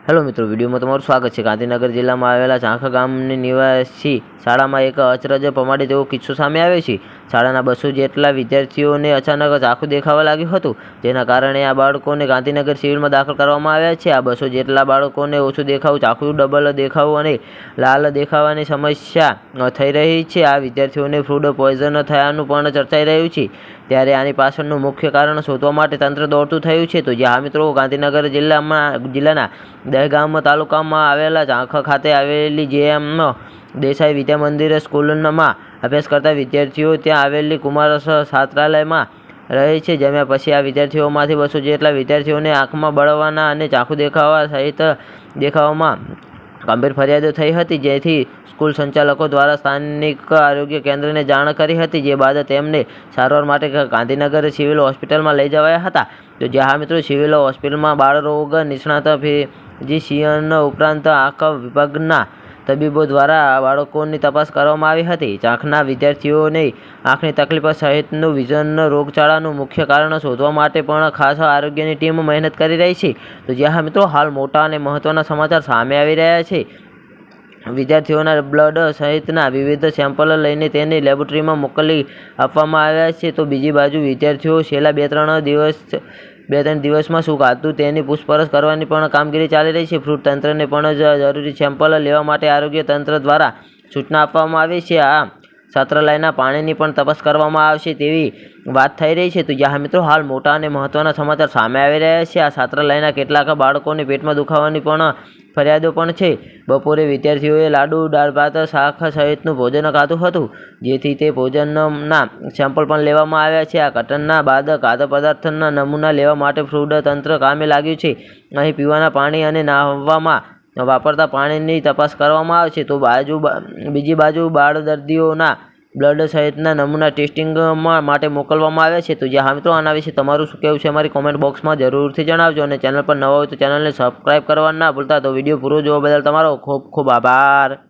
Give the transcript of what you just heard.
Hello મિત્રો, વિડીયોમાં તમારું સ્વાગત છે। ગાંધીનગર જિલ્લામાં આવેલા ઝાંખા ગામની નિવાસી શાળામાં એક અચરજ પમાડે તેવો કિસ્સો સામે આવ્યો છે। શાળાના 200 જેટલા વિદ્યાર્થીઓને અચાનક ઝાંખું દેખાવા લાગ્યું હતું, જેના કારણે આ બાળકોને ગાંધીનગર સિવિલમાં દાખલ કરવામાં આવ્યા છે। આ 200 જેટલા બાળકોને ઓછું દેખાવું, ઝાંખું ડબલ દેખાવું અને લાલ દેખાવાની સમસ્યા થઈ રહી છે। આ વિદ્યાર્થીઓને ફૂડ પોઈઝન થયાનું પણ ચર્ચાઈ રહ્યું છે, ત્યારે આની પાછળનું મુખ્ય કારણ શોધવા માટે તંત્ર દોડતું થયું છે। તો જ્યાં મિત્રો, ગાંધીનગર જિલ્લાના દહેગામ તાલુકામાં આવેલા ઝાંખા ખાતે આવેલી જે.એમ. દેસાઈ વિદ્યા મંદિર સ્કૂલમાં અભ્યાસ કરતા વિદ્યાર્થીઓ ત્યાં આવેલી કુમાર છાત્રાલયમાં રહે છે। જમ્યા પછી આ વિદ્યાર્થીઓમાંથી 200 જેટલા વિદ્યાર્થીઓને આંખમાં બળવાના અને ઝાંખું દેખાવા સહિત દેખાવામાં ગંભીર ફરિયાદો થઈ હતી, જેથી સ્કૂલ સંચાલકો દ્વારા સ્થાનિક આરોગ્ય કેન્દ્રને જાણ કરી હતી, જે બાદ તેમને સારવાર માટે ગાંધીનગર સિવિલ હોસ્પિટલમાં લઈ જવાયા હતા। તો જ્યાં મિત્રો, સિવિલ હોસ્પિટલમાં બાળરોગ નિષ્ણાત ફિઝિશિયન ઉપરાંત આંખ વિભાગના તબીબો દ્વારા બાળકોની તપાસ કરવામાં આવી હતી। ઝાંખના વિદ્યાર્થીઓને આંખની તકલીફ સહિતનું વિઝન રોગચાળાનું મુખ્ય કારણ શોધવા માટે પણ ખાસ આરોગ્યની ટીમ મહેનત કરી રહી છે। તો જ્યાં મિત્રો, હાલ મોટા અને મહત્વના સમાચાર સામે આવી રહ્યા છે। વિદ્યાર્થીઓના બ્લડ સહિતના વિવિધ સેમ્પલ લઈને તેને લેબોરેટરીમાં મોકલી આપવામાં આવ્યા છે। તો બીજી બાજુ વિદ્યાર્થીઓ છેલ્લા 2-3 દિવસમાં શું ખાધું તેની પૂછપરછ કરવાની પણ કામગીરી ચાલી રહી છે। ફૂડ તંત્રને પણ જરૂરી સેમ્પલ લેવા માટે આરોગ્ય તંત્ર દ્વારા સૂચના આપવામાં આવી છે। આ છાત્રાલયના પાણીની પણ તપાસ કરવામાં આવશે તેવી વાત થઈ રહી છે। તો જ્યાં મિત્રો, હાલ મોટા અને મહત્વના સમાચાર સામે આવી રહ્યા છે। આ છાત્રાલયના કેટલાક બાળકોને પેટમાં દુખાવાની પણ ફરિયાદો પણ છે। બપોરે વિદ્યાર્થીઓએ લાડુ, દાળ ભાત, શાક સહિતનું ભોજન ખાધું હતું, જેથી તે ભોજનના સેમ્પલ પણ લેવામાં આવ્યા છે। આ ઘટના બાદ ખાદ્ય પદાર્થના નમૂના લેવા માટે ફૂડ તંત્ર કામે લાગ્યું છે। અહીં પીવાના પાણી અને નહાવામાં વાપરતા પાણીની તપાસ કરવામાં આવશે। તો બીજી બાજુ બાળ દર્દીઓના બ્લડ સહિતના નમૂના ટેસ્ટિંગ માટે મોકલવામાં આવ્યા છે। તો જ્યાં મિત્રો, આના વિશે તમારું શું કહેવું છે, અમારી કોમેન્ટ બોક્સમાં જરૂરથી જણાવજો, અને ચેનલ પર નવા હોય તો ચેનલને સબસ્ક્રાઈબ કરવા ના ભૂલતા। તો વિડીયો પૂરો જોવા બદલ તમારો ખૂબ ખૂબ આભાર।